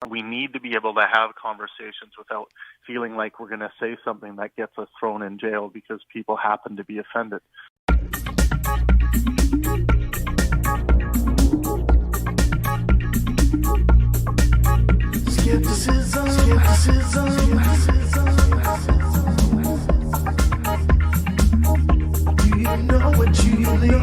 We need to be able to have conversations without feeling like we're going to say something that gets us thrown in jail because people happen to be offended. Skepticism. Do you know what you believe?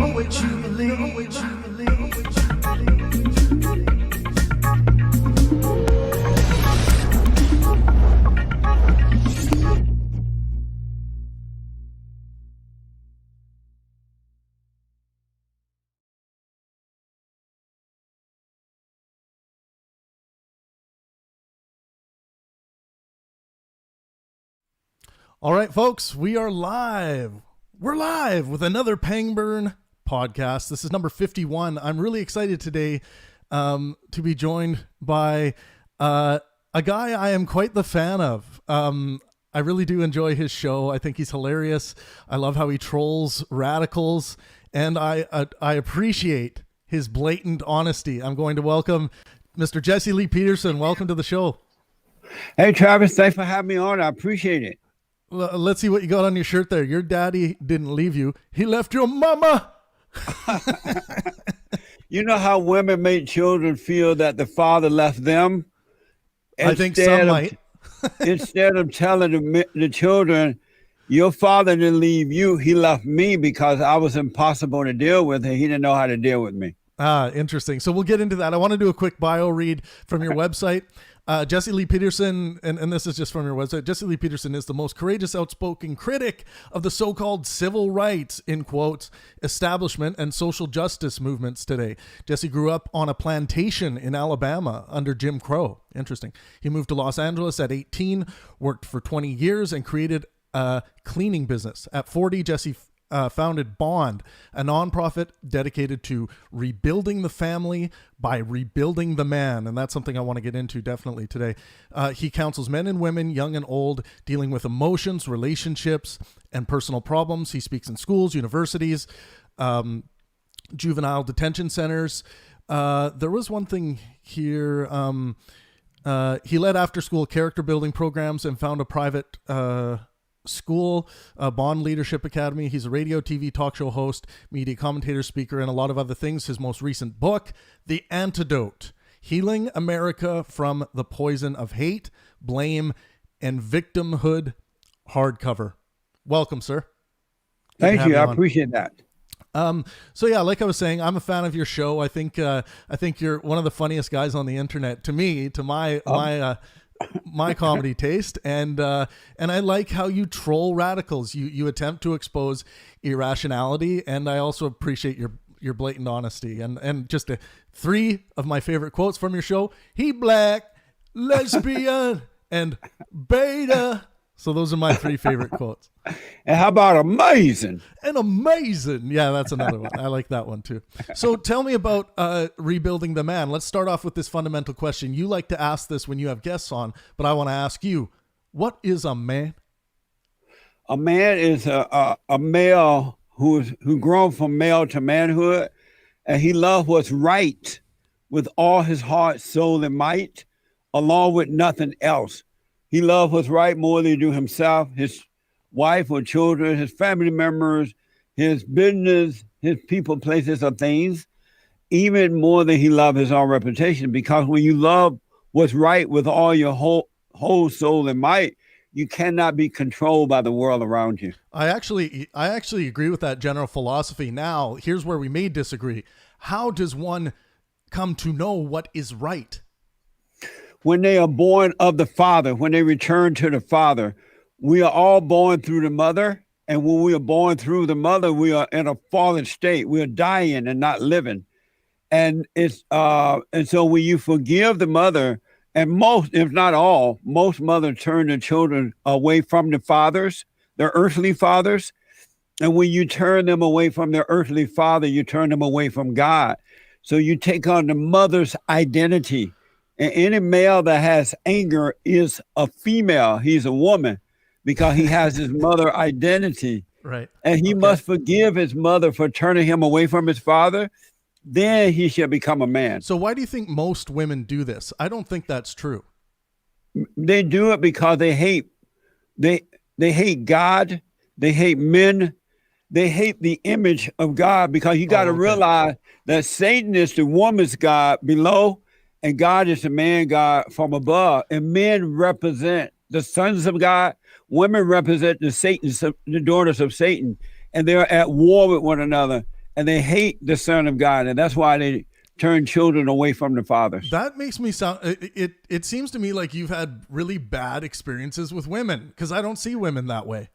All right, folks, we are live. We're live with another Pangburn podcast. This is number 51. I'm really excited today to be joined by a guy I am quite the fan of. I really do enjoy his show. I think he's hilarious. I love how he trolls radicals, and I appreciate his blatant honesty. I'm going to welcome Mr. Jesse Lee Peterson. Welcome to the show. Hey, Travis, thanks for having me on. I appreciate it. Let's see what you got on your shirt there. Your daddy didn't leave you. He left your mama. You know how women make children feel that the father left them? I think some might. Instead of telling the children, your father didn't leave you, he left me because I was impossible to deal with and he didn't know how to deal with me. Interesting. So we'll get into that. I want to do a quick bio read from your website. Jesse Lee Peterson, and this is just from your website, Jesse Lee Peterson is the most courageous, outspoken critic of the so-called civil rights, in quotes, establishment and social justice movements today. Jesse grew up on a plantation in Alabama under Jim Crow. Interesting. He moved to Los Angeles at 18, worked for 20 years, and created a cleaning business. At 40, Jesse founded Bond, a nonprofit dedicated to rebuilding the family by rebuilding the man. And that's something I want to get into definitely today. He counsels men and women, young and old, dealing with emotions, relationships, and personal problems. He speaks in schools, universities, juvenile detention centers. There was one thing here. He led after-school character building programs and found a private school, Bond Leadership Academy. He's a radio, TV, talk show host, media commentator, speaker, and a lot of other things. His most recent book, The Antidote: Healing America from the Poison of Hate, Blame, and Victimhood, hardcover. Welcome, sir. Thank you. I appreciate that. So yeah, like I was saying, I'm a fan of your show. I think you're one of the funniest guys on the internet to me, to my comedy taste, and I like how you troll radicals. You attempt to expose irrationality, and I also appreciate your blatant honesty. And just three of my favorite quotes from your show: he black, lesbian, and beta. So those are my three favorite quotes. And how about amazing? And amazing. Yeah, that's another one. I like that one too. So tell me about rebuilding the man. Let's start off with this fundamental question. You like to ask this when you have guests on, but I want to ask you, what is a man? A man is a male who grown from male to manhood, and he loves what's right with all his heart, soul, and might, along with nothing else. He loves what's right more than he do himself, his wife or children, his family members, his business, his people, places, or things, even more than he loves his own reputation. Because when you love what's right with all your whole soul and might, you cannot be controlled by the world around you. I actually agree with that general philosophy. Now, here's where we may disagree. How does one come to know what is right? When they are born of the Father, when they return to the Father, we are all born through the mother. And when we are born through the mother, we are in a fallen state. We are dying and not living. And so when you forgive the mother, and most, if not all, most mothers turn their children away from the fathers, their earthly fathers. And when you turn them away from their earthly father, you turn them away from God. So you take on the mother's identity. And any male that has anger is a female. He's a woman because he has his mother identity. Right. And he must forgive his mother for turning him away from his father. then he shall become a man. So why do you think most women do this? I don't think that's true. They do it because they hate God, they hate men, they hate the image of God, because you got to realize that Satan is the woman's God below, and God is the man God from above. And men represent the sons of God, women represent the daughters of Satan, and they're at war with one another, and they hate the Son of God, and that's why they turn children away from the fathers. That makes me sound, it seems to me like you've had really bad experiences with women, because I don't see women that way.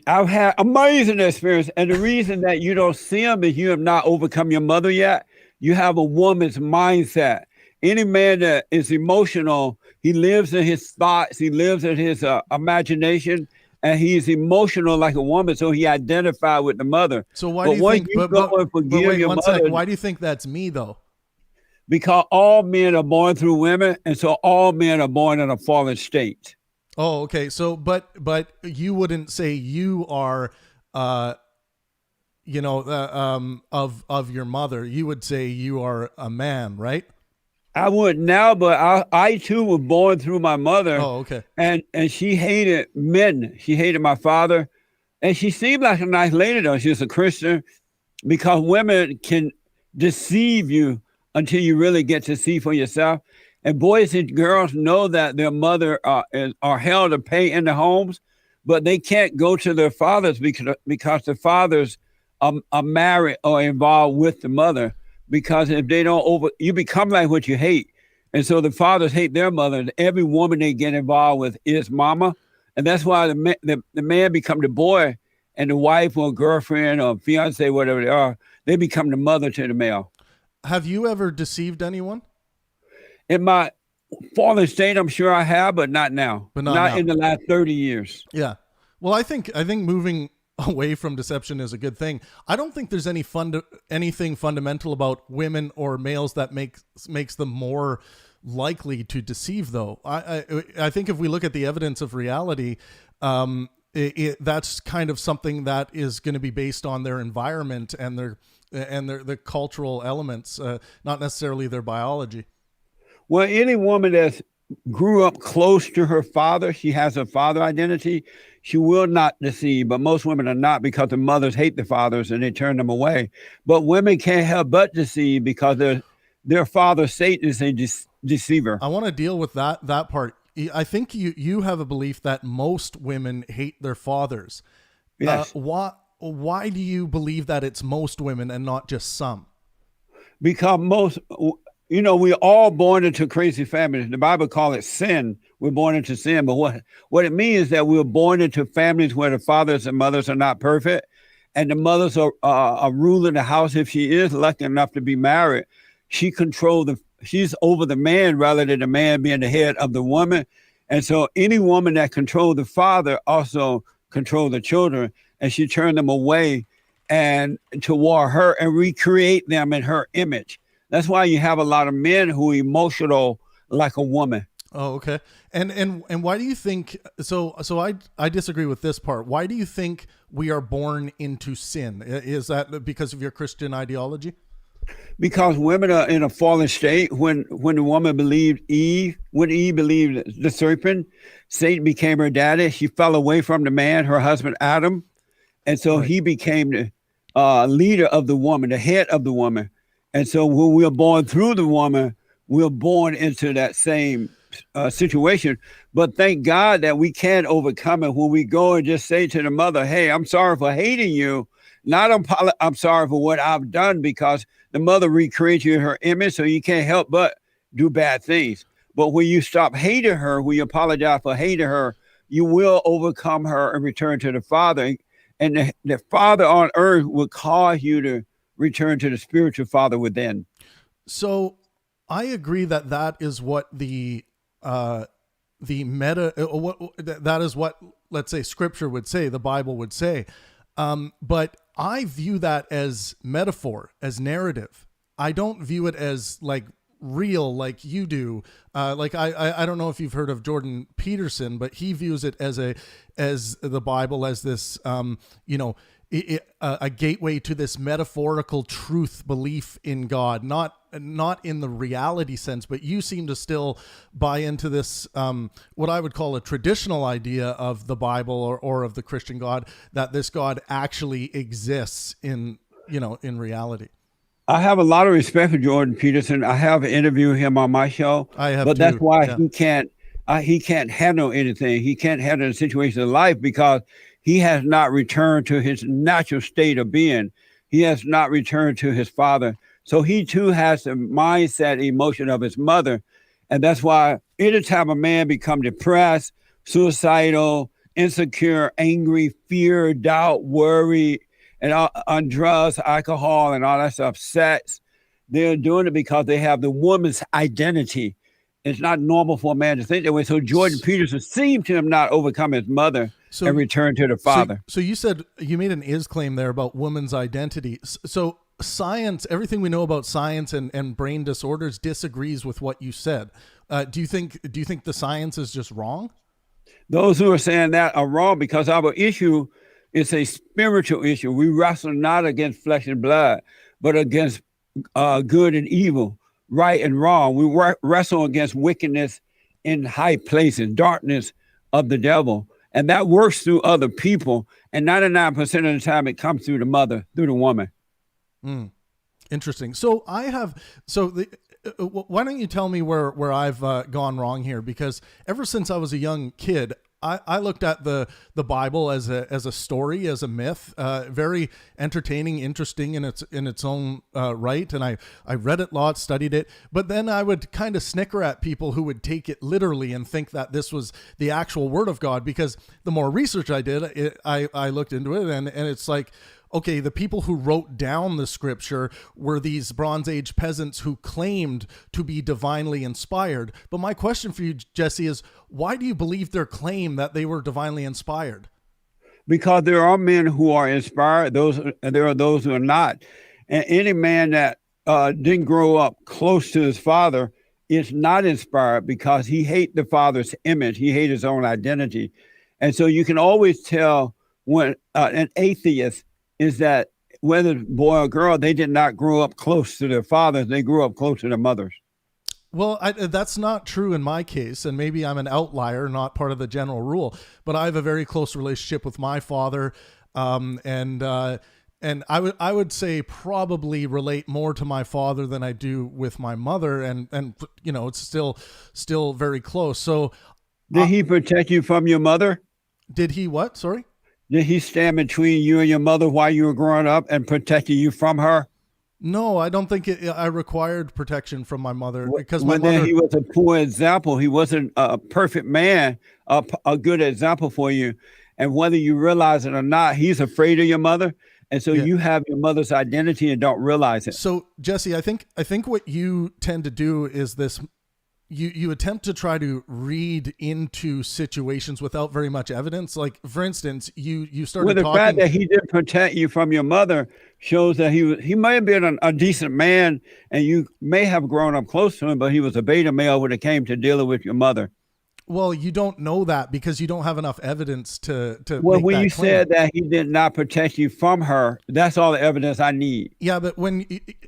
I've had amazing experience, and the reason that you don't see them is you have not overcome your mother yet. You have a woman's mindset. Any man that is emotional, he lives in his thoughts, he lives in his imagination, and he's emotional like a woman, so he identified with the mother. So why do you think? Why do you think that's me though? Because all men are born through women, and so all men are born in a fallen state. Oh, okay. So, but you wouldn't say you are, of your mother. You would say you are a man, right? I would now, but I too was born through my mother. Oh, okay. And she hated men. She hated my father, and she seemed like a nice lady though. She was a Christian, because women can deceive you until you really get to see for yourself. And boys and girls know that their mother are held to pay in the homes, but they can't go to their fathers because the fathers are married or involved with the mother. Because if they don't you become like what you hate. And so the fathers hate their mother, and every woman they get involved with is mama. And that's why the man become the boy, and the wife or girlfriend or fiance, whatever they are, they become the mother to the male. Have you ever deceived anyone? In my fallen state, I'm sure I have, but not now. But not now. In the last 30 years. Yeah. Well, I think moving away from deception is a good thing. I don't think there's anything fundamental about women or males that makes them more likely to deceive, though. I think if we look at the evidence of reality, that's kind of something that is going to be based on their environment and their cultural elements, not necessarily their biology. Well, any woman that grew up close to her father, she has a father identity, she will not deceive. But most women are not, because the mothers hate the fathers and they turn them away. But women can't help but deceive because their father, Satan, is a deceiver. I want to deal with that part. I think you have a belief that most women hate their fathers. Yes. Why do you believe that it's most women and not just some? Because we're all born into crazy families. The Bible calls it sin. We're born into sin. But what it means is that we're born into families where the fathers and mothers are not perfect. And the mothers are ruling the house. If she is lucky enough to be married, she's over the man rather than the man being the head of the woman. And so any woman that controls the father also controls the children. And she turned them away and toward her and recreate them in her image. That's why you have a lot of men who are emotional like a woman. Oh, okay. And why do you think so I disagree with this part. Why do you think we are born into sin? Is that because of your Christian ideology? Because women are in a fallen state. When the woman believed Eve, when Eve believed the serpent, Satan became her daddy. She fell away from the man, her husband Adam. And so He became the leader of the woman, the head of the woman. And so when we are born through the woman, we're born into that same situation. But thank God that we can overcome it when we go and just say to the mother, hey, I'm sorry for hating you. Not I'm sorry for what I've done, because the mother recreates you in her image, so you can't help but do bad things. But when you stop hating her, when you apologize for hating her, you will overcome her and return to the Father. And the Father on earth will cause you to return to the spiritual father within. So I agree that is what that is what, let's say, Scripture would say, the Bible would say. But I view that as metaphor, as narrative. I don't view it as like real like you do. Like I don't know if you've heard of Jordan Peterson, but he views it as the Bible as this, a gateway to this metaphorical truth belief in God, not in the reality sense, but you seem to still buy into this, what I would call a traditional idea of the Bible or of the Christian God, that this God actually exists in reality. I have a lot of respect for Jordan Peterson. I have interviewed him on my show. I have, but too. That's why Yeah. he can't handle anything. He can't handle the situation of life because he has not returned to his natural state of being. He has not returned to his father. So he too has the mindset, emotion of his mother. And that's why anytime a man becomes depressed, suicidal, insecure, angry, fear, doubt, worry, and on drugs, alcohol, and all that stuff, sex, they're doing it because they have the woman's identity. It's not normal for a man to think that way. So Jordan Peterson seemed to have not overcome his mother and returned to the father. So you said, you made an is claim there about woman's identity. So science, everything we know about science and brain disorders disagrees with what you said. Do you think the science is just wrong? Those who are saying that are wrong because our issue is a spiritual issue. We wrestle not against flesh and blood, but against good and evil, right and wrong. We wrestle against wickedness in high places, darkness of the devil. And that works through other people. And 99% of the time, it comes through the mother, through the woman. Interesting. So why don't you tell me where I've gone wrong here? Because ever since I was a young kid, I looked at the Bible as a story, as a myth, very entertaining, interesting in its own right. And I read it lots, studied it, but then I would kind of snicker at people who would take it literally and think that this was the actual word of God. Because the more research I did, I looked into it, and it's like, okay, the people who wrote down the scripture were these Bronze Age peasants who claimed to be divinely inspired. But my question for you, Jesse, is why do you believe their claim that they were divinely inspired? Because there are men who are inspired. There are those who are not. And any man that didn't grow up close to his father is not inspired because he hates the father's image. He hates his own identity. And so you can always tell when an atheist is that whether boy or girl, they did not grow up close to their fathers. They grew up close to their mothers. Well, that's not true in my case, and maybe I'm an outlier, not part of the general rule, but I have a very close relationship with my father, and I would say probably relate more to my father than I do with my mother, and it's still very close. So did he protect you from your mother? Did he what? Sorry? Did he stand between you and your mother while you were growing up and protecting you from her? No, I don't think I required protection from my mother because he was a poor example. He wasn't a perfect man, a good example for you. And whether you realize it or not, he's afraid of your mother. And so you have your mother's identity and don't realize it. So Jesse, I think what you tend to do is this. You attempt to try to read into situations without very much evidence. Like, for instance, you started talking. Well, the fact that he didn't protect you from your mother shows that he may have been a decent man, and you may have grown up close to him, but he was a beta male when it came to dealing with your mother. Well, you don't know that because you don't have enough evidence to Well, make when that you claim. said that he did not protect you from her, that's all the evidence I need. Yeah, but when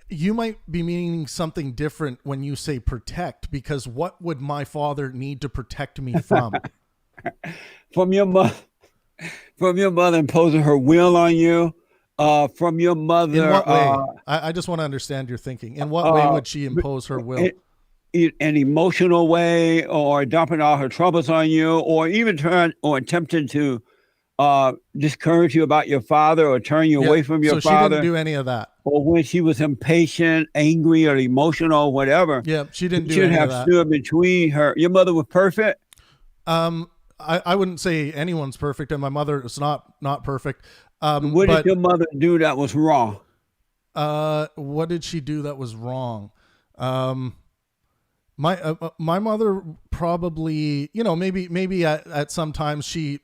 you might be meaning something different when you say protect, because what would my father need to protect me from? From your mother imposing her will on you. From your mother. In what way? I just want to understand your thinking. In what way would she impose her will? An emotional way, or dumping all her troubles on you, or even attempting to discourage you about your father or turn you away from your father. So she didn't do any of that. Or when she was impatient, angry, or emotional, or whatever. Yeah, she didn't do any of that. Should have stood between her. Your mother was perfect? I wouldn't say anyone's perfect, and my mother is not perfect. What did your mother do that was wrong? What did she do that was wrong? My mother probably, maybe at some times she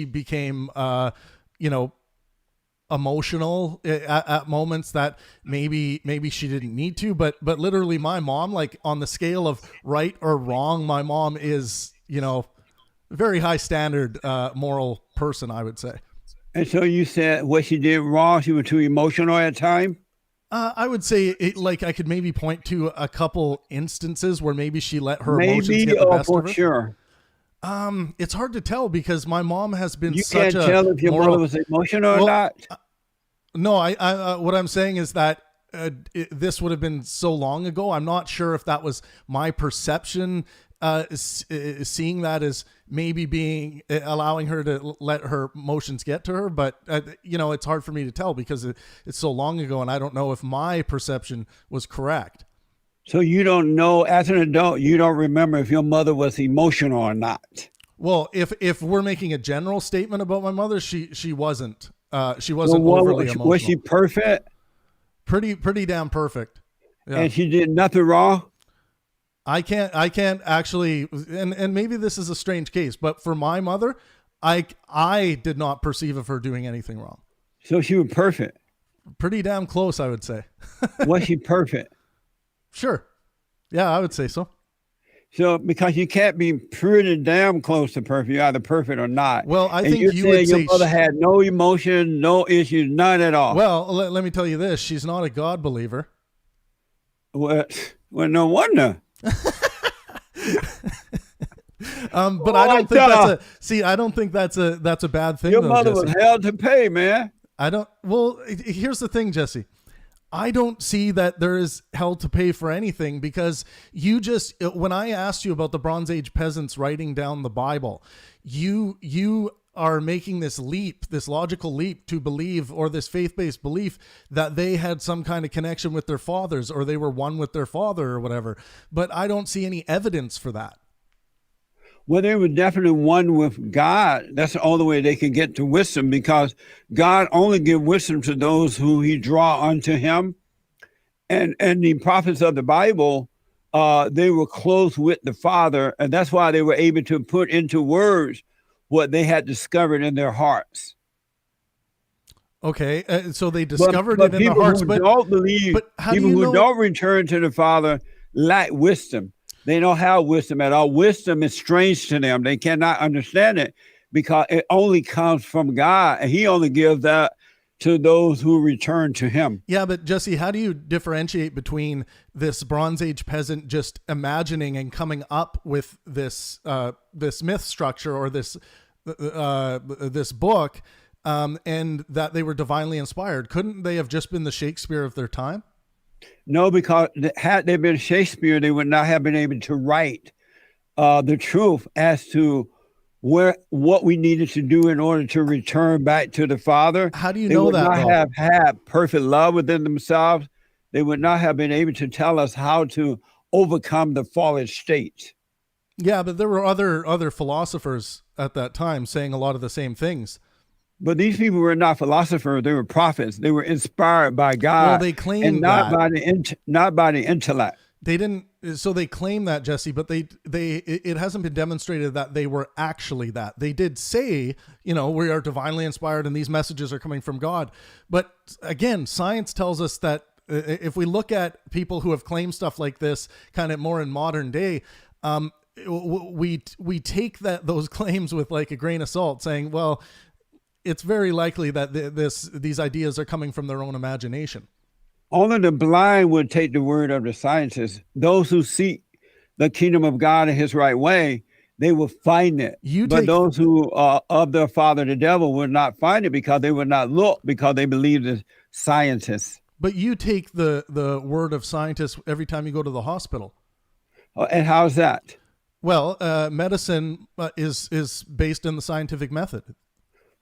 became, emotional at moments that maybe she didn't need to, but literally my mom, like on the scale of right or wrong, my mom is, very high standard, moral person, I would say. And so you said what she did wrong, she was too emotional at time? I would say like I could maybe point to a couple instances where maybe she let her emotions Maybe get the or best for of her. sure? It's hard to tell because my mom has been You such can't a tell if your moral. mother was emotional or Well, not? No, I what I'm saying is that this would have been so long ago. I'm not sure if that was my perception, seeing that as maybe being allowing her to let her emotions get to her. But it's hard for me to tell because it's so long ago, and I don't know if my perception was correct. So you don't know, as an adult, you don't remember if your mother was emotional or not. Well, if we're making a general statement about my mother, she wasn't. She So wasn't overly emotional. was she perfect? Pretty damn perfect. Yeah. And she did nothing wrong? I can't actually, and maybe this is a strange case, but for my mother, I did not perceive of her doing anything wrong. So she was perfect. Pretty damn close, I would say. Was she perfect? Sure. Yeah, I would say so. So because you can't be pretty damn close to perfect, you're either perfect or not. Well, I and think you're you saying would your say mother had no emotion, no issues, none at all. Well, let me tell you this: she's not a God believer. Well, no wonder. But I don't think I don't think that's a bad thing. Your though, mother Jesse. was hell to pay, man. I don't. Well, here's the thing, Jesse. I don't see that there is hell to pay for anything because when I asked you about the Bronze Age peasants writing down the Bible, you are making this leap, this logical leap to believe, or this faith-based belief that they had some kind of connection with their fathers or they were one with their father or whatever. But I don't see any evidence for that. Well, they were definitely one with God. That's the only way they can get to wisdom, because God only gives wisdom to those who he draw unto him. And the prophets of the Bible, they were close with the Father, and that's why they were able to put into words what they had discovered in their hearts. Okay, so they discovered it in their people hearts, who but don't believe, but how people do you who know? don't return to the Father lack wisdom. They don't have wisdom at all. Wisdom is strange to them. They cannot understand it because it only comes from God, and he only gives that to those who return to him. Yeah, but Jesse, how do you differentiate between this Bronze Age peasant just imagining and coming up with this this myth structure or this book, and that they were divinely inspired? Couldn't they have just been the Shakespeare of their time? No, because had they been Shakespeare, they would not have been able to write the truth as to what we needed to do in order to return back to the Father. How do you know that? They would not have had perfect love within themselves. They would not have been able to tell us how to overcome the fallen state. Yeah, but there were other philosophers at that time saying a lot of the same things. But these people were not philosophers; they were prophets. They were inspired by God. Well, they claim and not that. not by the intellect. They didn't. So they claim that, Jesse, but it hasn't been demonstrated that they were actually that. They did say, we are divinely inspired and these messages are coming from God. But again, science tells us that if we look at people who have claimed stuff like this, kind of more in modern day, we take those claims with like a grain of salt, saying, well, it's very likely that these ideas are coming from their own imagination. Only the blind would take the word of the scientists. Those who seek the kingdom of God in his right way, they will find it. But those who are of their father, the devil, will not find it because they will not look, because they believe the scientists. But you take the word of scientists every time you go to the hospital. And how's that? Well, medicine is based in the scientific method.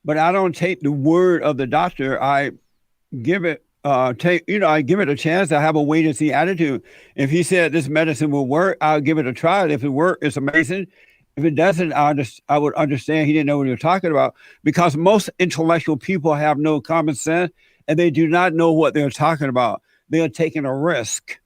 But I don't take the word of the doctor. I give it I give it a chance. I have a wait and see attitude. If he said this medicine will work, I'll give it a try. If it works, it's amazing. If it doesn't, I would understand he didn't know what he was talking about, because most intellectual people have no common sense and they do not know what they're talking about. They are taking a risk.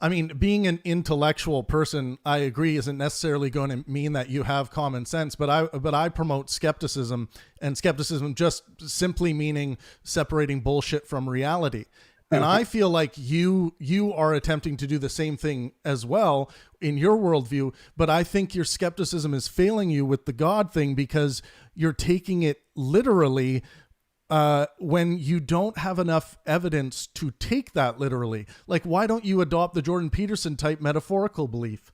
I mean, being an intellectual person, I agree, isn't necessarily going to mean that you have common sense, but I promote skepticism, and skepticism just simply meaning separating bullshit from reality. And I feel like you are attempting to do the same thing as well in your worldview, but I think your skepticism is failing you with the God thing because you're taking it literally when you don't have enough evidence to take that literally. Like, why don't you adopt the Jordan Peterson type metaphorical belief?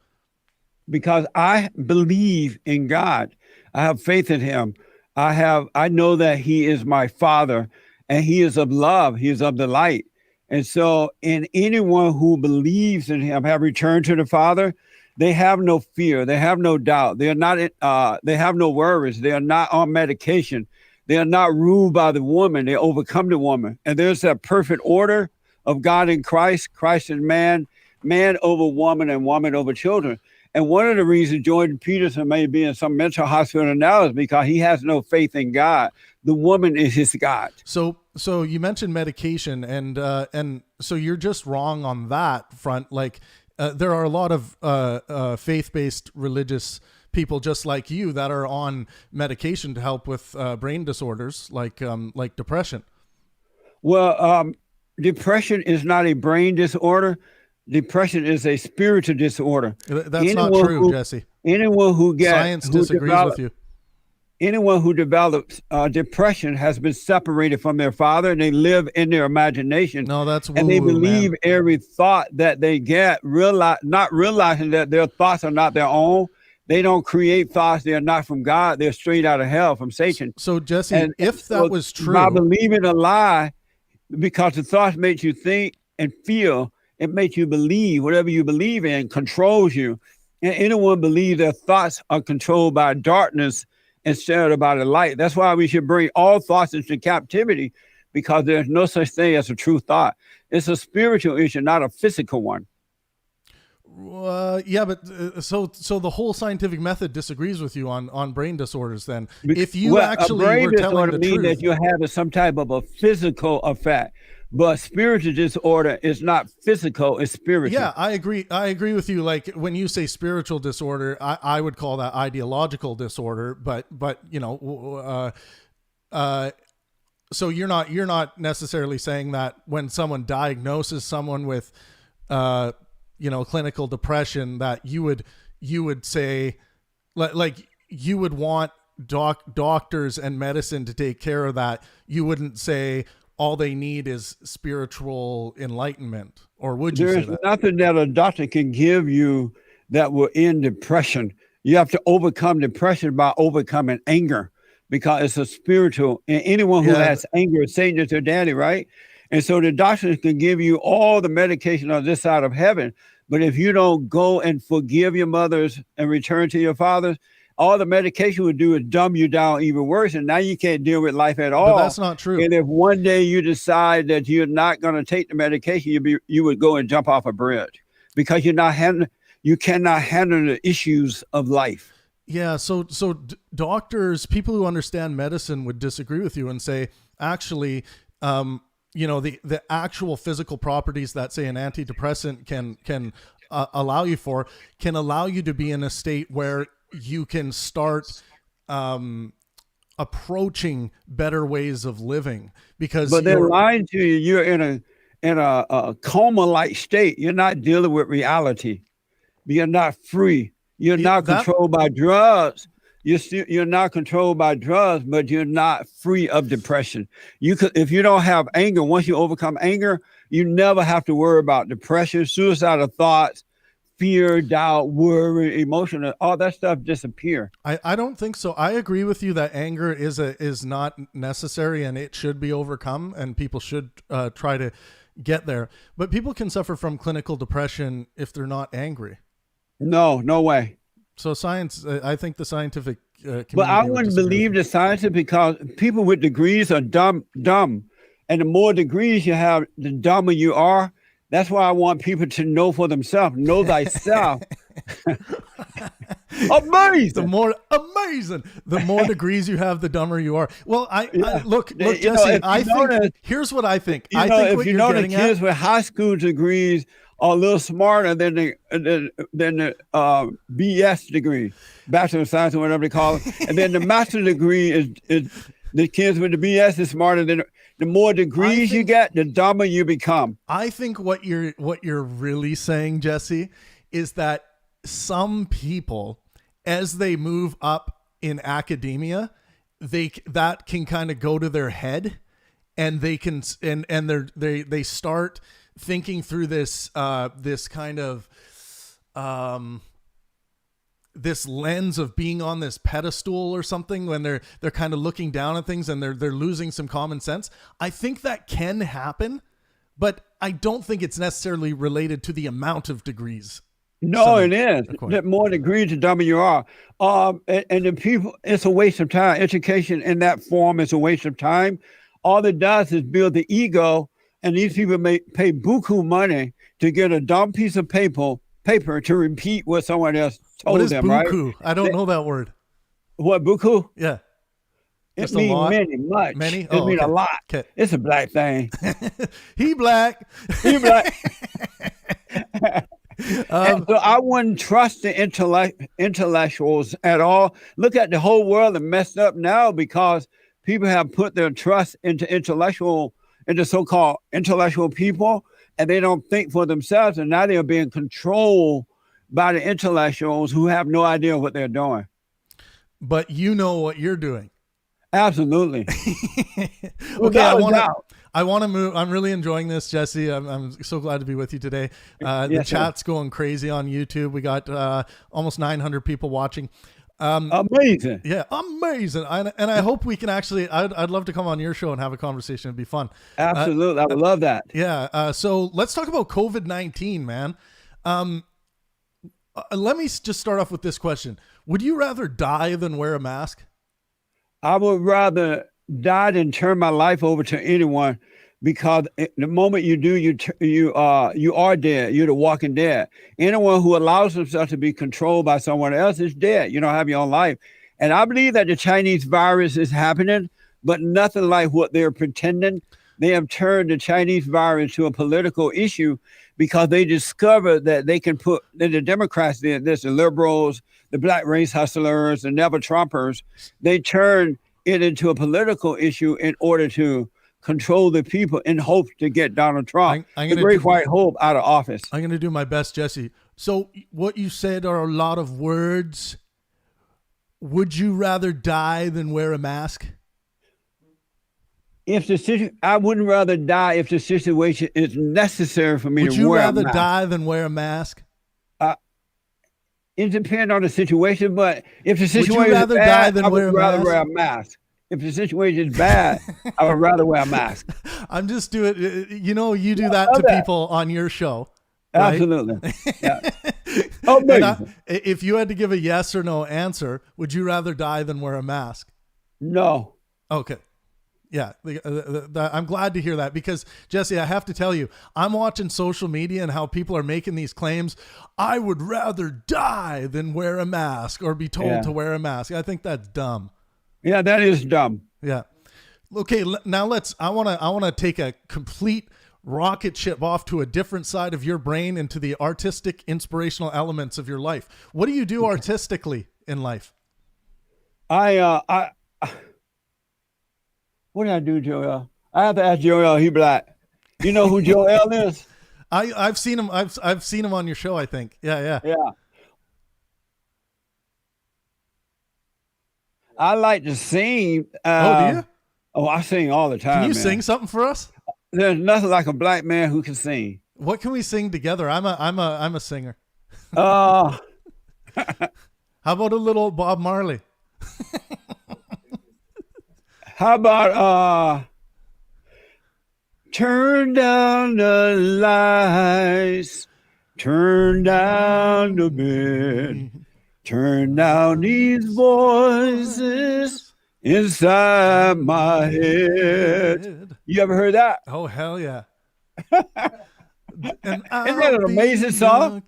Because I believe in God. I have faith in him. I know that he is my father, and he is of love. He is of the light. And so in anyone who believes in him, have returned to the Father, they have no fear. They have no doubt. They are not, they have no worries. They are not on medication. They are not ruled by the woman. They overcome the woman. And there's that perfect order of God in Christ, Christ and man, man over woman and woman over children. And one of the reasons Jordan Peterson may be in some mental hospital now is because he has no faith in God. The woman is his God. So you mentioned medication, and so you're just wrong on that front. Like there are a lot of faith-based religious people just like you that are on medication to help with brain disorders like depression. Well, depression is not a brain disorder. Depression is a spiritual disorder. That's not true, Jesse. Anyone who gets science disagrees with you. Anyone who develops depression has been separated from their father, and they live in their imagination. No, that's woo-woo, and they believe man. every thought that they get, not realizing that their thoughts are not their own. They don't create thoughts. They are not from God. They're straight out of hell from Satan. So Jesse, if that was true, by believing a lie, because the thoughts make you think and feel, it makes you believe. Whatever you believe in controls you. And anyone believes their thoughts are controlled by darkness instead of by the light. That's why we should bring all thoughts into captivity, because there's no such thing as a true thought. It's a spiritual issue, not a physical one. Yeah, but so the whole scientific method disagrees with you on brain disorders. Then, if you actually were telling the truth, that you have some type of a physical effect, but spiritual disorder is not physical; it's spiritual. Yeah, I agree. I agree with you. Like when you say spiritual disorder, I would call that ideological disorder. But you know, so you're not necessarily saying that when someone diagnoses someone with clinical depression, that you would say, like you would want doctors and medicine to take care of that. You wouldn't say all they need is spiritual enlightenment, or would you say that? There's nothing that a doctor can give you that will end depression. You have to overcome depression by overcoming anger, because it's a spiritual, and anyone who has anger is Satan is their daddy, right? And so the doctors can give you all the medication on this side of heaven, but if you don't go and forgive your mothers and return to your fathers, all the medication would do is dumb you down even worse, and now you can't deal with life at all. But that's not true. And if one day you decide that you're not going to take the medication, you would go and jump off a bridge, because you cannot handle the issues of life. Yeah, so doctors, people who understand medicine would disagree with you and say, actually, the actual physical properties that, say, an antidepressant can allow you for, can allow you to be in a state where you can start approaching better ways of living. But they're lying to you. You're in a coma-like state. You're not dealing with reality. You're not free. You're not controlled by drugs. You're not controlled by drugs, but you're not free of depression. If you don't have anger, once you overcome anger, you never have to worry about depression, suicidal thoughts, fear, doubt, worry, emotion, all that stuff disappear. I don't think so. I agree with you that anger is not necessary and it should be overcome, and people should try to get there. But people can suffer from clinical depression if they're not angry. No way. So science, I think the scientific community. But I wouldn't believe the science, because people with degrees are dumb. And the more degrees you have, the dumber you are. That's why I want people to know for themselves. Know thyself. Amazing. The more degrees you have, the dumber you are. Well, look, Jesse. Here's what I think. If you know the kids with high school degrees are a little smarter than the BS degree, Bachelor of Science or whatever they call it, and then the master's degree is the kids with the BS is smarter than. The more degrees you get, the dumber you become. I think what you're really saying, Jesse, is that some people, as they move up in academia, that can kind of go to their head, and they can they start thinking through this this kind of this lens of being on this pedestal or something, when they're kind of looking down at things and they're losing some common sense. I think that can happen, but I don't think it's necessarily related to the amount of degrees. No, it is. The more degrees, the dumber you are. And the people, it's a waste of time. Education in that form is a waste of time. All it does is build the ego, and these people may pay buku money to get a dumb piece of paper to repeat what someone else told them, buku? Right? I don't know that word. What, buku? Yeah. It means many, much. Many? It means a lot. Okay. It's a black thing. He black. He black. And so I wouldn't trust the intellectuals at all. Look at the whole world and messed up now because people have put their trust into so-called intellectual people, and they don't think for themselves, and now they're being controlled by the intellectuals who have no idea what they're doing. But you know what you're doing. Absolutely. Okay, I want to move. I'm really enjoying this, Jesse. I'm so glad to be with you today. The chat's going crazy on YouTube. We got almost 900 people watching. Amazing. Yeah, amazing. And I hope we can actually, I'd love to come on your show and have a conversation. It'd be fun. Absolutely. I would love that. Yeah. So let's talk about COVID-19, man. Let me just start off with this question. Would you rather die than wear a mask? I would rather die than turn my life over to anyone, because the moment you do, you are dead. You're the walking dead. Anyone who allows themselves to be controlled by someone else is dead. You don't have your own life. And I believe that the Chinese virus is happening, but nothing like what they're pretending. They have turned the Chinese virus to a political issue because they discovered that they can put, the Democrats did this, the liberals, the black race hustlers, the never Trumpers, they turned it into a political issue in order to control the people in hopes to get Donald Trump, the great white hope, out of office. I'm going to do my best, Jesse. So what you said are a lot of words. Would you rather die than wear a mask? I wouldn't rather die if the situation is necessary for me to wear a mask. Would you rather die than wear a mask? It depends on the situation, but if the situation is bad, I would rather wear a mask. If the situation is bad, I would rather wear a mask. I'm just doing, you do that to people on your show. Right? Absolutely. Yeah. If you had to give a yes or no answer, would you rather die than wear a mask? No. Okay. Yeah, I'm glad to hear that, because Jesse, I have to tell you, I'm watching social media and how people are making these claims. I would rather die than wear a mask or be told to wear a mask. I think that's dumb. Yeah, that is dumb. Yeah. Okay, now I want to take a complete rocket ship off to a different side of your brain, into the artistic, inspirational elements of your life. What do you do artistically in life? What did I do, Joel? I have to ask Joel. He black. You know who Joel is? I've seen him. I've seen him on your show, I think. Yeah. I like to sing. Do you? Oh, I sing all the time. Can you sing something for us? There's nothing like a black man who can sing. What can we sing together? I'm a singer. How about a little Bob Marley? How about turn down the lights, turn down the bed, turn down these voices inside my head. You ever heard that? Oh, hell yeah. Isn't that an amazing song?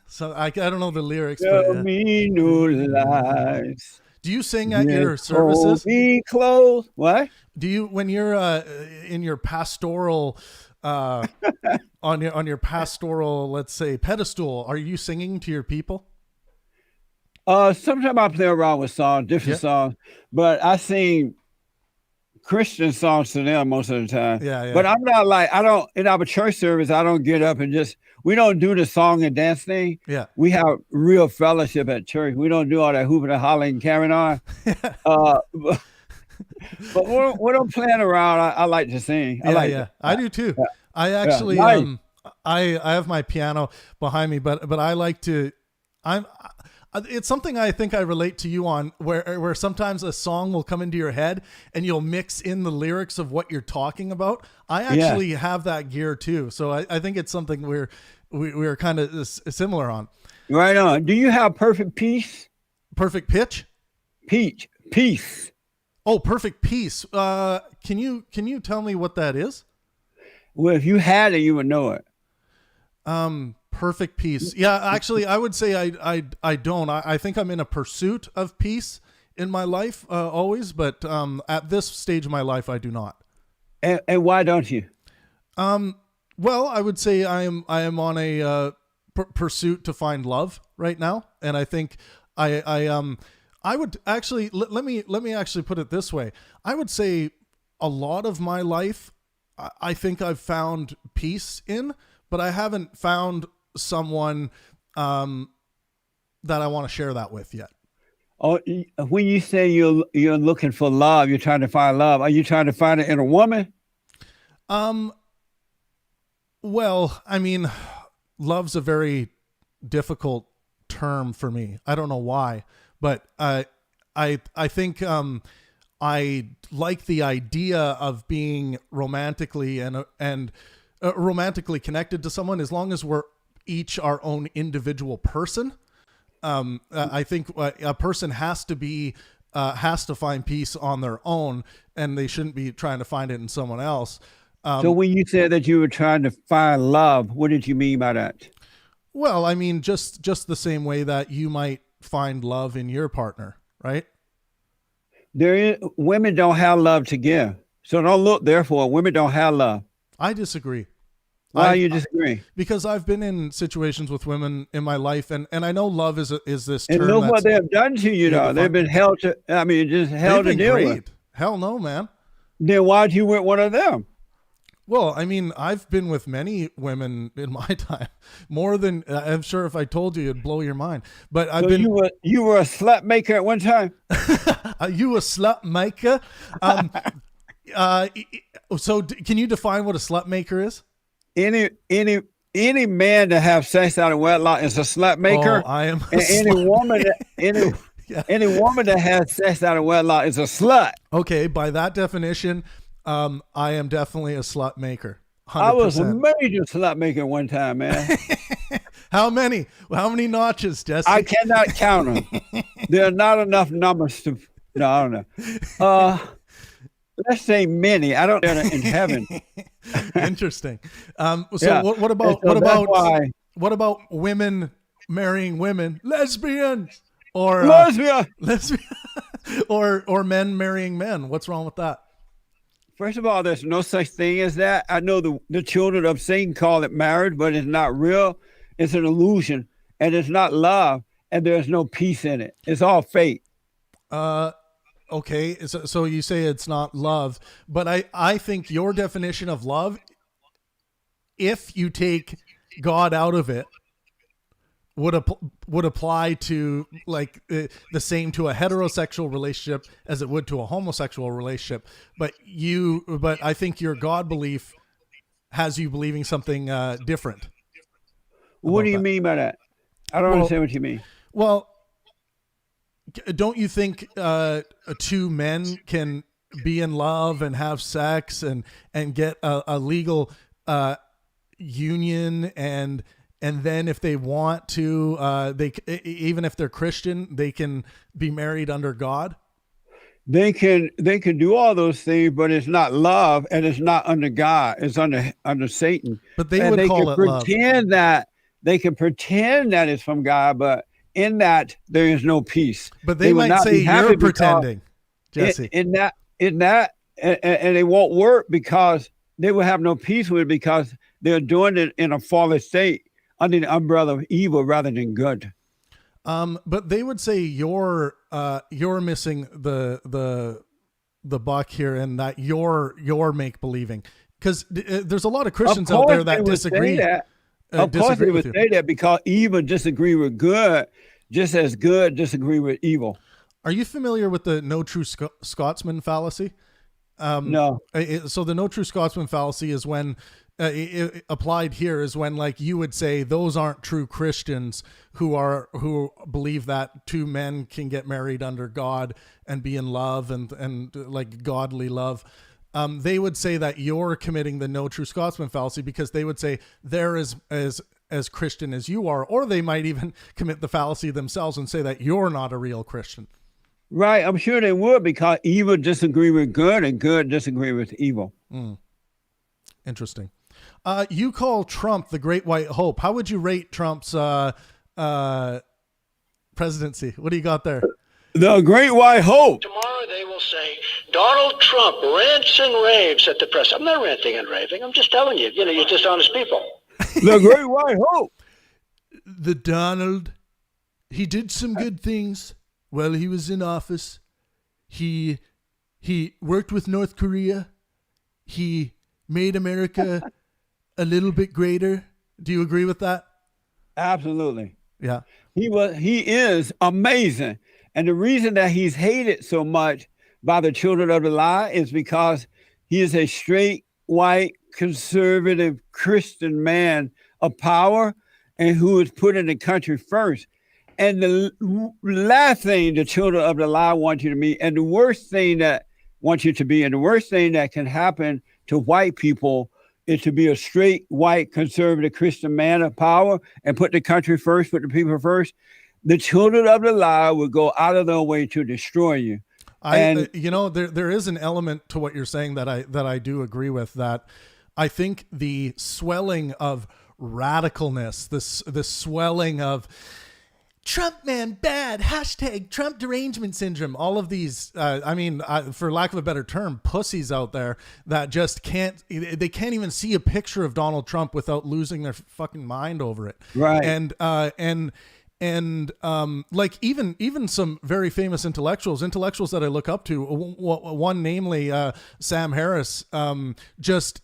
So I don't know the lyrics. Tell me no lies. Do you sing at your services? Be close. What? Do you, when you're in your pastoral, on your pastoral, let's say, pedestal, are you singing to your people? Sometimes I play around with songs, different songs, but I sing Christian songs to them most of the time. Yeah. But I'm not like, I don't, in our church service, I don't get up and just, we don't do the song and dance thing. Yeah. We have real fellowship at church. We don't do all that hooping and hollering and carrying on. But when I'm playing around, I like to sing. I like it. I do too. Yeah. I actually, Nice. I have my piano behind me, but I like to, it's something I think I relate to you on, where sometimes a song will come into your head and you'll mix in the lyrics of what you're talking about. I actually have that gear too. So I think it's something we're kind of similar on. Right on. Do you have perfect peace? Perfect pitch? Peace. Oh, perfect peace. Can you tell me what that is? Well, if you had it, you would know it. Perfect peace. Yeah, actually, I would say I don't. I think I'm in a pursuit of peace in my life always, but at this stage of my life, I do not. And why don't you? Well, I would say I am on a pursuit to find love right now, and I think I would actually let me actually put it this way. I would say a lot of my life, I think I've found peace in, but I haven't found someone that I want to share that with yet. Oh, when you say you're looking for love, you're trying to find love. Are you trying to find it in a woman? Well, I mean, love's a very difficult term for me. I don't know why, but I think I like the idea of being romantically and romantically connected to someone, as long as we're each our own individual person. I think a person has to find peace on their own, and they shouldn't be trying to find it in someone else. So when you said that you were trying to find love, what did you mean by that? Well, I mean, just the same way that you might find love in your partner, right? Women don't have love to give. So don't look, therefore, women don't have love. I disagree. Why you disagree? Because I've been in situations with women in my life, and I know love is this term. And look what they have done to you, though. They've been held to, just held to deal with. Hell no, man. Then why'd you with one of them? Well, I mean, I've been with many women in my time, more than I'm sure if I told you, it'd blow your mind. But I've been. You were a slut maker at one time. Are you a slut maker? So can you define what a slut maker is? Any man that have sex out of wedlock is a slut maker. Oh, I am. Any woman that has sex out of wedlock is a slut. Okay, by that definition. I am definitely a slut maker. 100%. I was a major slut maker one time, man. How many? How many notches, Jesse? I cannot count them. There are not enough numbers to. No, I don't know. Let's say many. I don't know in heaven. Interesting. So yeah. what about women marrying women, lesbians, or or men marrying men? What's wrong with that? First of all, there's no such thing as that. I know the children of Satan call it marriage, but it's not real. It's an illusion, and it's not love, and there's no peace in it. It's all fake. Okay, so you say it's not love, but I think your definition of love, if you take God out of it, would apply to like the same to a heterosexual relationship as it would to a homosexual relationship. But I think your God belief has you believing something different. What do you mean by that? I don't understand what you mean. Well, don't you think two men can be in love and have sex and get a legal union, and then if they want to, they even if they're Christian, they can be married under God? They can do all those things, but it's not love, and it's not under God. It's under Satan. But they would call it love. They can pretend that it's from God, but in that there is no peace. But they might say you're pretending, Jesse. In that, and it won't work because they will have no peace with it because they're doing it in a fallen state under the umbrella of evil rather than good. But they would say you're missing the the buck here and that you're make believing, because there's a lot of Christians out there that disagree. Of course, they would say that because evil disagree with good, just as good disagree with evil. Are you familiar with the no true Scotsman fallacy? No. So the no true Scotsman fallacy is when applied here is when, like, you would say those aren't true Christians who believe that two men can get married under God and be in love and like godly love. They would say that you're committing the no true Scotsman fallacy, because they would say they're as Christian as you are, or they might even commit the fallacy themselves and say that you're not a real Christian. Right. I'm sure they would, because evil disagree with good and good disagree with evil. Interesting. You call Trump the Great White Hope. How would you rate Trump's presidency? What do you got there? The Great White Hope. Tomorrow they will say Donald Trump rants and raves at the press. I'm not ranting and raving. I'm just telling you, you're dishonest people. The Great White Hope. The Donald, he did some good things while he was in office. He worked with North Korea. He made America a little bit greater. Do you agree with that? Absolutely. Yeah. He is amazing. And the reason that he's hated so much by the children of the lie is because he is a straight, white, conservative, Christian man of power, and who is putting the country first. And the last thing the children of the lie want you to be, and the worst thing that want you to be, and the worst thing that can happen to white people is to be a straight, white, conservative, Christian man of power and put the country first, put the people first. The children of the lie will go out of their way to destroy you. There is an element to what you're saying that I do agree with. That I think the swelling of radicalness, the swelling of Trump man bad, hashtag Trump derangement syndrome, all of these, for lack of a better term, pussies out there that just can't even see a picture of Donald Trump without losing their fucking mind over it. Right. And like even some very famous intellectuals that I look up to, one namely Sam Harris, just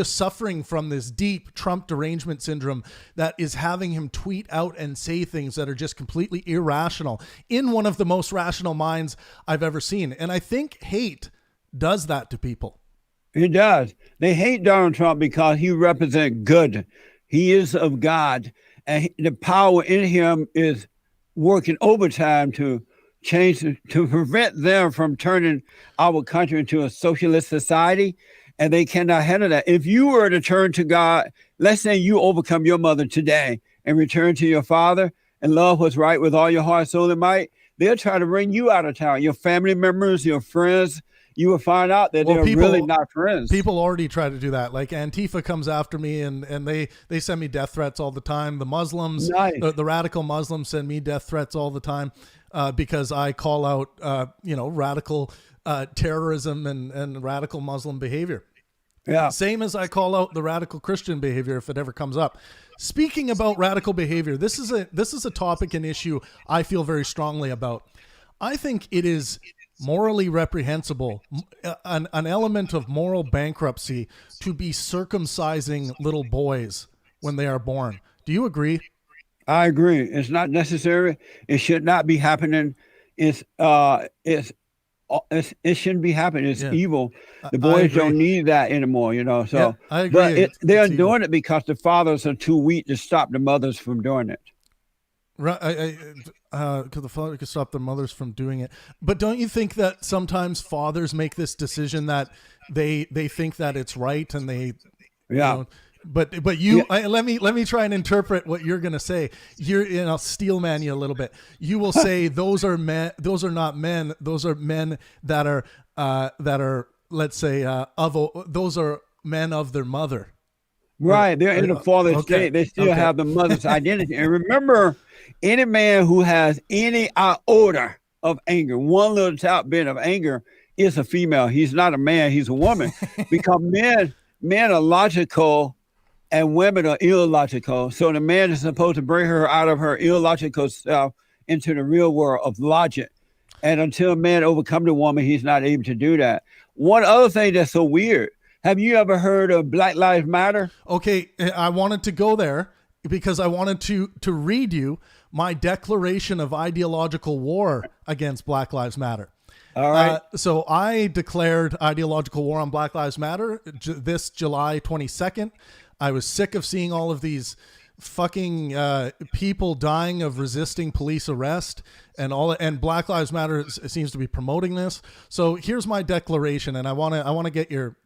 suffering from this deep Trump derangement syndrome that is having him tweet out and say things that are just completely irrational in one of the most rational minds I've ever seen. And I think hate does that to people. It does. They hate Donald Trump because he represents good. He is of God. And the power in him is working overtime to prevent them from turning our country into a socialist society. And they cannot handle that. If you were to turn to God, let's say you overcome your mother today and return to your father and love what's right with all your heart, soul, and might, they'll try to bring you out of town. Your family members, your friends, you will find out that they're really not friends. People already try to do that. Like Antifa comes after me and they send me death threats all the time. The Muslims, nice. the radical Muslims send me death threats all the time because I call out, radical terrorism and radical Muslim behavior. Yeah. Same as I call out the radical Christian behavior if it ever comes up. Speaking about radical behavior, this is a topic and issue I feel very strongly about. I think it is morally reprehensible, an element of moral bankruptcy to be circumcising little boys when they are born. Do you agree? I agree. It's not necessary. It should not be happening. It shouldn't be happening. It's evil. The boys don't need that anymore, So, yeah, I agree. But they're doing it because the fathers are too weak to stop the mothers from doing it. Right, because the father could stop their mothers from doing it. But don't you think that sometimes fathers make this decision that they think that it's right and they, But let me try and interpret what you're gonna say. I'll steel man you a little bit. You will say those are men. Those are not men. Those are men that are let's say those are men of their mother. Right, they're in the father's state. They still have the mother's identity. And remember, any man who has any iota of anger, one little top bit of anger, is a female. He's not a man. He's a woman. Because men are logical and women are illogical. So the man is supposed to bring her out of her illogical self into the real world of logic. And until a man overcome the woman, he's not able to do that. One other thing that's so weird. Have you ever heard of Black Lives Matter? Okay, I wanted to go there because I wanted to read you my declaration of ideological war against Black Lives Matter. All right. So I declared ideological war on Black Lives Matter this July 22nd. I was sick of seeing all of these fucking people dying of resisting police arrest and Black Lives Matter seems to be promoting this. So here's my declaration, and I want to get your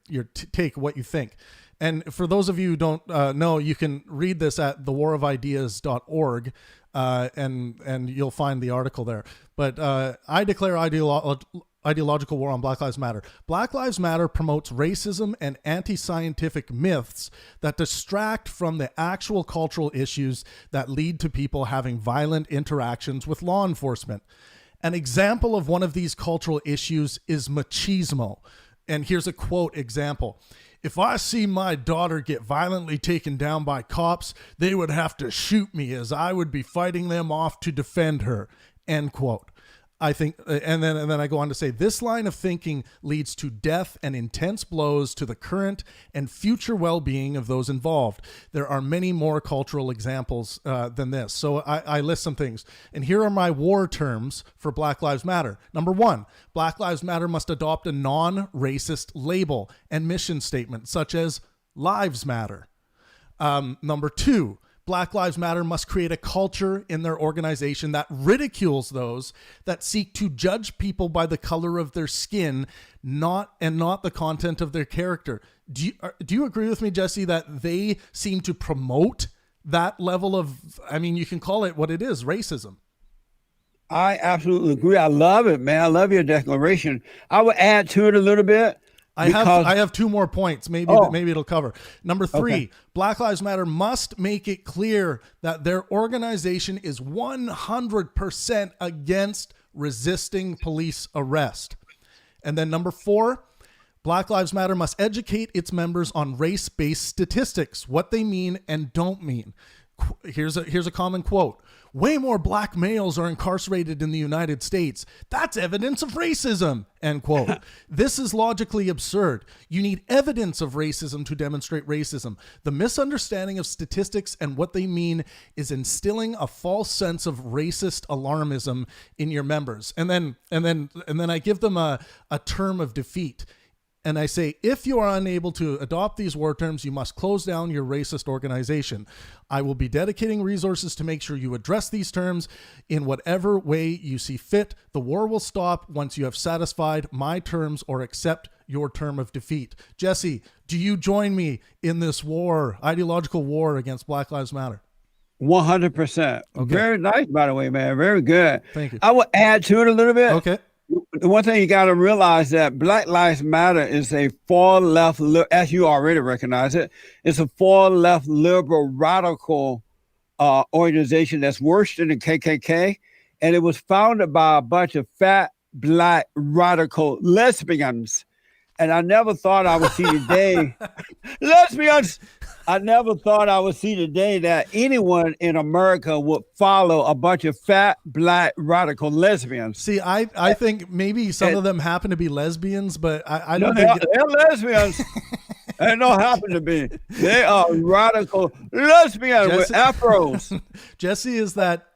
take, what you think. And for those of you who don't know, you can read this at thewarofideas.org, and you'll find the article there. But I declare ideological war on Black Lives Matter. Black Lives Matter promotes racism and anti-scientific myths that distract from the actual cultural issues that lead to people having violent interactions with law enforcement. An example of one of these cultural issues is machismo. And here's a quote example. If I see my daughter get violently taken down by cops, they would have to shoot me as I would be fighting them off to defend her. End quote. I think, and then I go on to say, this line of thinking leads to death and intense blows to the current and future well-being of those involved. There are many more cultural examples than this. So I list some things. And here are my war terms for Black Lives Matter. Number one, Black Lives Matter must adopt a non-racist label and mission statement, such as Lives Matter. Number two, Black Lives Matter must create a culture in their organization that ridicules those that seek to judge people by the color of their skin, not the content of their character. Do you agree with me, Jesse, that they seem to promote that level of, I mean, you can call it what it is, racism? I absolutely agree. I love it, man. I love your declaration. I would add to it a little bit. I have two more points. Maybe it'll cover. Number three, okay. Black Lives Matter must make it clear that their organization is 100% against resisting police arrest. And then number four, Black Lives Matter must educate its members on race-based statistics, what they mean and don't mean. Here's a common quote. Way more black males are incarcerated in the United States. That's evidence of racism, end quote. This is logically absurd. You need evidence of racism to demonstrate racism. The misunderstanding of statistics and what they mean is instilling a false sense of racist alarmism in your members. And then I give them a term of defeat. And I say, if you are unable to adopt these war terms, you must close down your racist organization. I will be dedicating resources to make sure you address these terms in whatever way you see fit. The war will stop once you have satisfied my terms or accept your term of defeat. Jesse, do you join me in this war, ideological war against Black Lives Matter? 100%. Okay. Very nice, by the way, man. Very good. Thank you. I will add to it a little bit. Okay. The one thing you got to realize that Black Lives Matter is a far left, as you already recognize it, it's a far left liberal radical organization that's worse than the KKK. And it was founded by a bunch of fat, black, radical lesbians. And I never thought I would see the day, lesbians. I never thought I would see the day that anyone in America would follow a bunch of fat, black, radical lesbians. See, I think maybe some of them happen to be lesbians, but I don't think they're lesbians. They don't happen to be. They are radical lesbians with afros. Jesse is that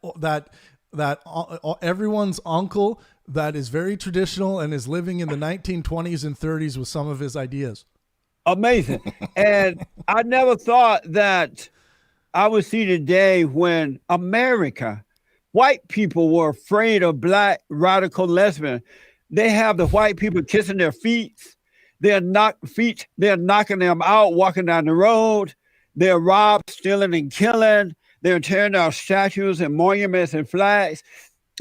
everyone's uncle that is very traditional and is living in the 1920s and 30s with some of his ideas. Amazing. And I never thought that I would see the day when America, white people were afraid of black radical lesbians. They have the white people kissing their feet. They're knocking them out, walking down the road. They're robbing, stealing, and killing. They're tearing down statues and monuments and flags.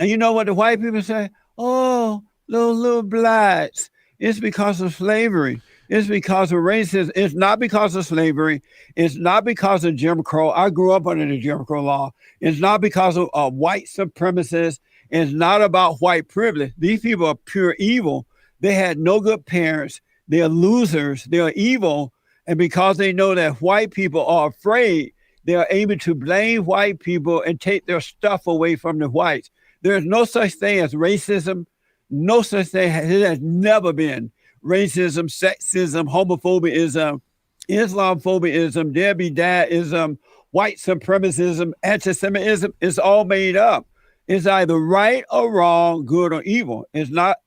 And you know what the white people say? Oh, those little blacks. It's because of slavery. It's because of racism. It's not because of slavery. It's not because of Jim Crow. I grew up under the Jim Crow law. It's not because of white supremacists. It's not about white privilege. These people are pure evil. They had no good parents. They're losers. They're evil. And because they know that white people are afraid, they are able to blame white people and take their stuff away from the whites. There is no such thing as racism. No such thing. It has never been racism, sexism, homophobia, Islamophobia, Debbie Dadism, white supremacism, anti-Semitism. It's all made up. It's either right or wrong, good or evil. It's not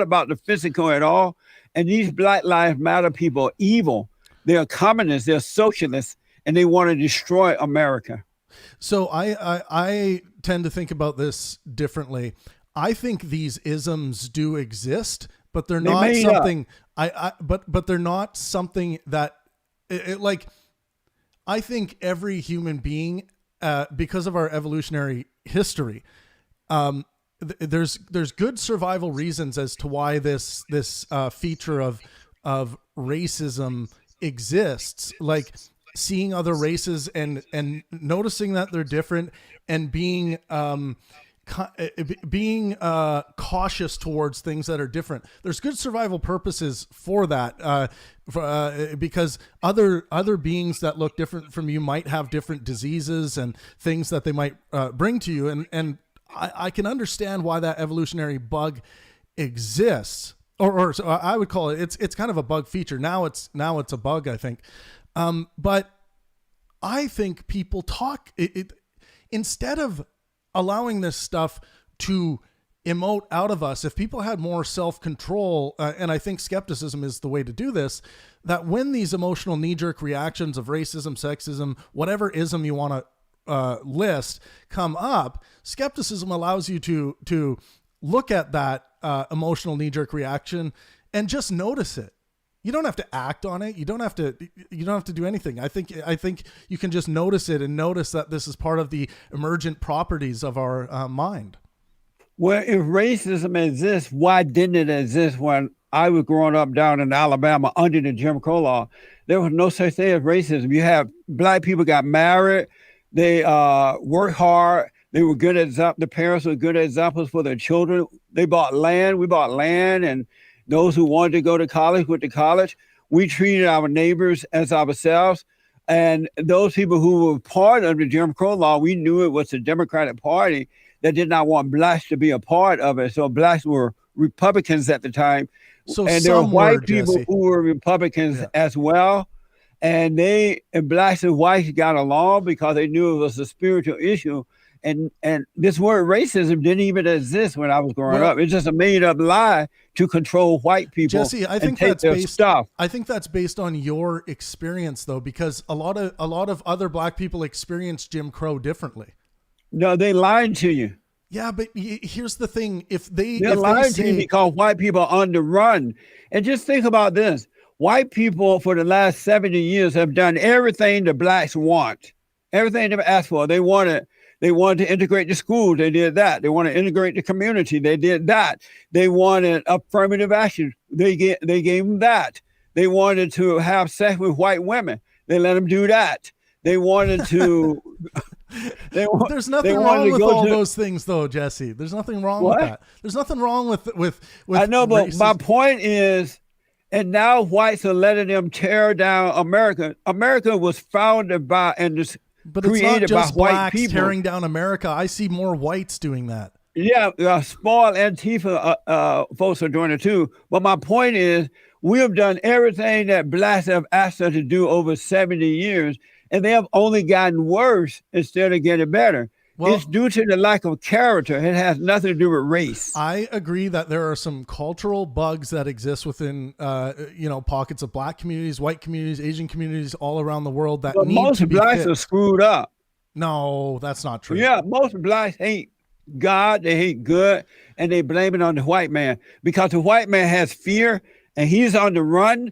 about the physical at all. And these Black Lives Matter people are evil. They're communists, they're socialists, and they want to destroy America. So I tend to think about this differently. I think these isms do exist, but they're not something but they're not something that like, I think every human being, because of our evolutionary history, there's good survival reasons as to why this feature of racism exists, like seeing other races and noticing that they're different and being cautious towards things that are different. There's good survival purposes for that, because other beings that look different from you might have different diseases and things that they might bring to you, and I can understand why that evolutionary bug exists, or so I would call it. It's kind of a bug feature. Now it's a bug, I think. But I think people talk instead of allowing this stuff to emote out of us. If people had more self-control, and I think skepticism is the way to do this, that when these emotional knee-jerk reactions of racism, sexism, whatever ism you want to list come up, skepticism allows you to look at that emotional knee-jerk reaction and just notice it. You don't have to act on it. You don't have to do anything. I think you can just notice it and notice that this is part of the emergent properties of our mind. Well, if racism exists, why didn't it exist when I was growing up down in Alabama under the Jim Crow law? There was no such thing as racism. You have Black people got married. They worked hard. They were good the parents were good examples for their children. They bought land. We bought land, and those who wanted to go to college went to college. We treated our neighbors as ourselves. And those people who were part of the Jim Crow law, we knew it was the Democratic Party that did not want Blacks to be a part of it. So Blacks were Republicans at the time. So and there were white people who were Republicans as well. And Blacks and whites got along because they knew it was a spiritual issue. And this word racism didn't even exist when I was growing up. It's just a made up lie to control white people. Jesse, I think that's based on your experience, though, because a lot of other Black people experience Jim Crow differently. No, they lied to you. Yeah, but here's the thing: they're lying to you because white people are on the run. And just think about this: white people for the last 70 years have done everything the Blacks want, everything they've asked for. They wanted to integrate the schools. They did that. They want to integrate the community. They did that. They wanted affirmative action. They gave them that. They wanted to have sex with white women. They let them do that. They wanted to. There's nothing wrong with all those things, though, Jesse. There's nothing wrong with that. There's nothing wrong with I know, but racism. My point is, and now whites are letting them tear down America. America was founded by and just. But created it's not just by white Blacks people tearing down America. I see more whites doing that. Yeah, small Antifa folks are doing it too. But my point is, we have done everything that Blacks have asked us to do over 70 years, and they have only gotten worse instead of getting better. Well, it's due to the lack of character. It has nothing to do with race. I agree that there are some cultural bugs that exist within, pockets of Black communities, white communities, Asian communities all around the world that need most to be Blacks fit. Are screwed up. No, that's not true. Yeah, most Blacks hate God, they hate good, and they blame it on the white man because the white man has fear and he's on the run.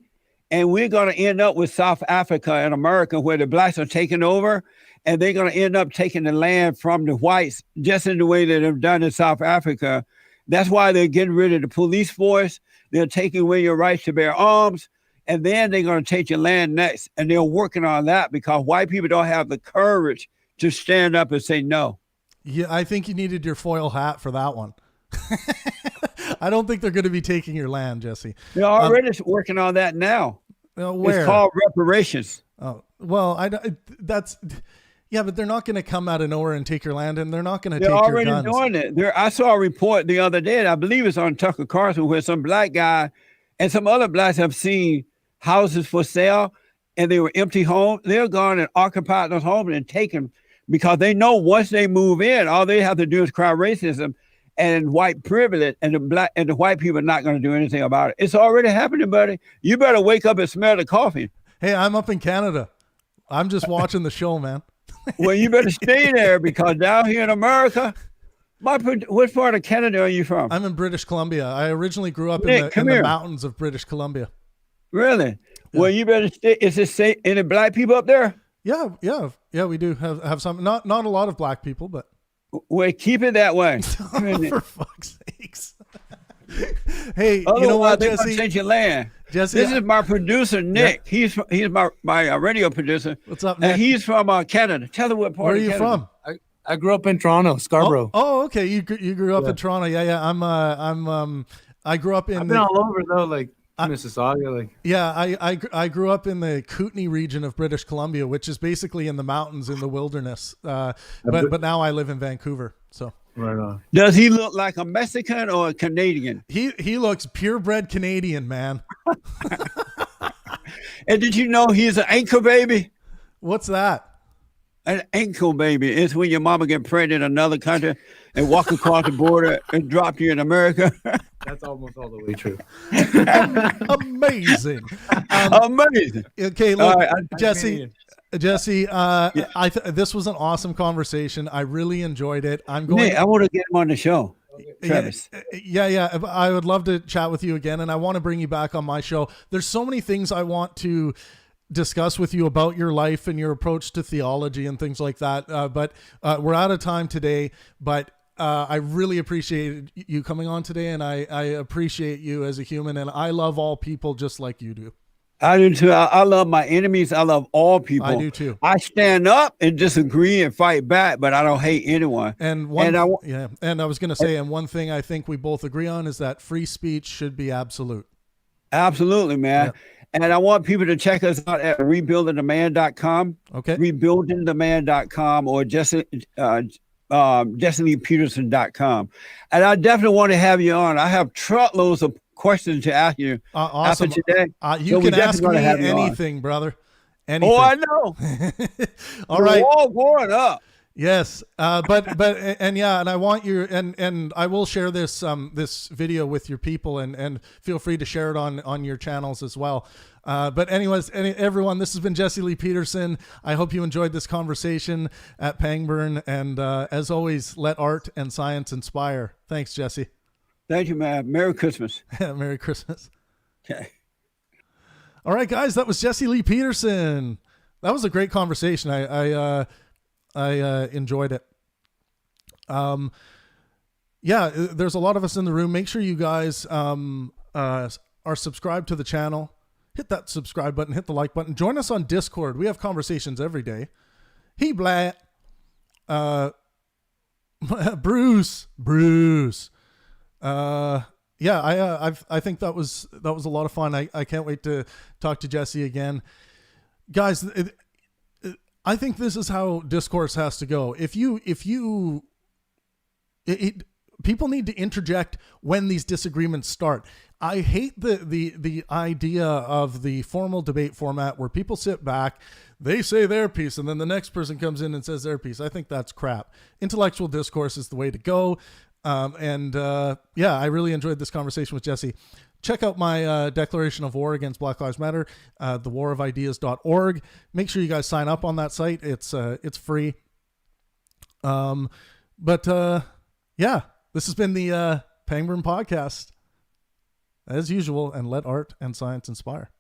And we're going to end up with South Africa and America where the Blacks are taking over, and they're going to end up taking the land from the whites just in the way that they've done in South Africa. That's why they're getting rid of the police force. They're taking away your rights to bear arms, and then they're going to take your land next. And they're working on that because white people don't have the courage to stand up and say no. Yeah, I think you needed your foil hat for that one. I don't think they're going to be taking your land, Jesse. They're already working on that now. Where? It's called reparations. Oh, well, Yeah, but they're not going to come out of nowhere and take your land, and they're not going to They're take your already guns. doing it. I saw a report the other day, and I believe it's on Tucker Carlson, where some black guy and some other blacks have seen houses for sale, and they were empty homes. They're gone and occupied those homes and taken, because they know once they move in, all they have to do is cry racism and white privilege, and the white people are not going to do anything about it. It's already happening, buddy. You better wake up and smell the coffee. Hey, I'm up in Canada. I'm just watching the show, man. Well, you better stay there, because down here in America, what part of Canada are you from? I'm in British Columbia. I originally grew up Nick, in the mountains of British Columbia. Really? Yeah. Well, you better stay. Is it say any black people up there? Yeah. We do have some. Not a lot of black people, but well, keep it that way. For fuck's sakes. Hey, otherwise, you know what, they're Jesse? Change your land. Jesse, this is my producer, Nick. Yeah. He's my radio producer. What's up, Nick? And he's from Canada. Tell them what part. Where are of you Canada. from? I grew up in Toronto, Scarborough. Oh, okay. You grew up in Toronto. Yeah. I grew up in. I've been all over though, like Mississauga, like. Yeah, I grew up in the Kootenay region of British Columbia, which is basically in the mountains in the wilderness. But now I live in Vancouver. So. Right on. Does he look like a Mexican or a Canadian? He looks purebred Canadian, man. And did you know he's an ankle baby? What's that? An ankle baby is when your mama get pregnant in another country and walk across the border and drop you in America. That's almost all the way true. Amazing. Amazing. Okay, look, right, Jesse, this was an awesome conversation. I really enjoyed it. Nick, I want to get him on the show. Travis. Yeah. I would love to chat with you again, and I want to bring you back on my show. There's so many things I want to discuss with you about your life and your approach to theology and things like that. But we're out of time today, but I really appreciate you coming on today, and I appreciate you as a human, and I love all people just like you do. I do too. I love my enemies. I love all people. I do too. I stand up and disagree and fight back, but I don't hate anyone. And I was going to say, and one thing I think we both agree on is that free speech should be absolute. Absolutely, man. Yeah. And I want people to check us out at rebuildingtheman.com. Okay. Rebuildingtheman.com or JesseLeePeterson.com. And I definitely want to have you on. I have truckloads of questions to ask you awesome. after today. You can ask me anything, brother. Anything. Oh, I know. All right. We're all growing up. Yes. But I want your, and I will share this, this video with your people, and feel free to share it on your channels as well. But anyways, everyone, this has been Jesse Lee Peterson. I hope you enjoyed this conversation at Pangburn. And, as always, let art and science inspire. Thanks, Jesse. Thank you, man. Merry Christmas. Merry Christmas. Okay. All right, guys, that was Jesse Lee Peterson. That was a great conversation. I enjoyed it. Yeah, there's a lot of us in the room. Make sure you guys are subscribed to the channel. Hit that subscribe button, hit the like button. Join us on Discord. We have conversations every day. Hey, blah. Bruce. Yeah, I think that was a lot of fun. I can't wait to talk to Jesse again. Guys, I think this is how discourse has to go. People need to interject when these disagreements start. I hate the idea of the formal debate format where people sit back, they say their piece, and then the next person comes in and says their piece. I think that's crap. Intellectual discourse is the way to go. Yeah, I really enjoyed this conversation with Jesse. Check out my declaration of war against Black Lives Matter, thewarofideas.org. Make sure you guys sign up on that site. It's free. Yeah, this has been the Pangburn Podcast, as usual, and let art and science inspire.